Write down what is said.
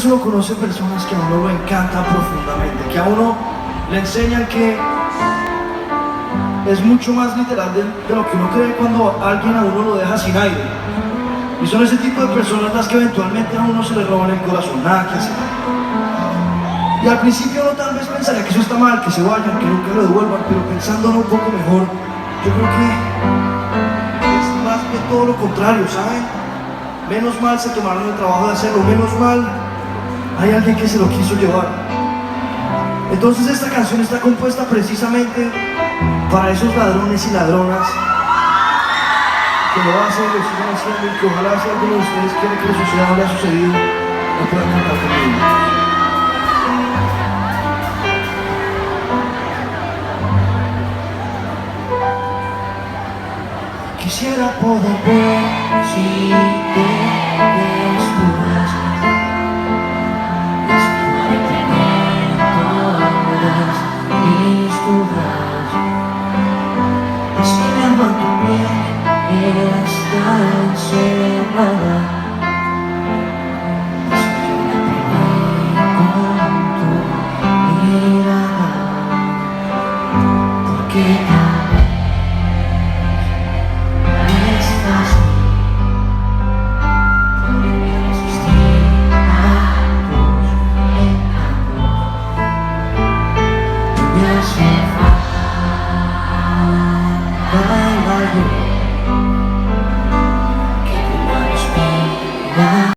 veces uno conoce personas que a uno lo encantan profundamente, que a uno le enseñan que es mucho más literal de lo que uno cree cuando alguien a uno lo deja sin aire. Y son ese tipo de personas las que eventualmente a uno se le roban el corazón, nada que hacer. Y al principio uno tal vez pensaría que eso está mal, que se vayan, que nunca lo devuelvan, pero pensándolo un poco mejor, yo creo que es más que todo lo contrario, ¿saben? Menos mal se tomaron el trabajo de hacerlo, menos mal hay alguien que se lo quiso llevar. Entonces esta canción está compuesta precisamente para esos ladrones y ladronas que lo hacen, lo siguen haciendo, y que ojalá si alguno de ustedes quiere que le suceda o le ha sucedido, lo puedan cantar conmigo. Quisiera poder ver si te desnudas, desnudas mis dudas, y si mi alma en tu piel está encerrada, con tu mirada, porque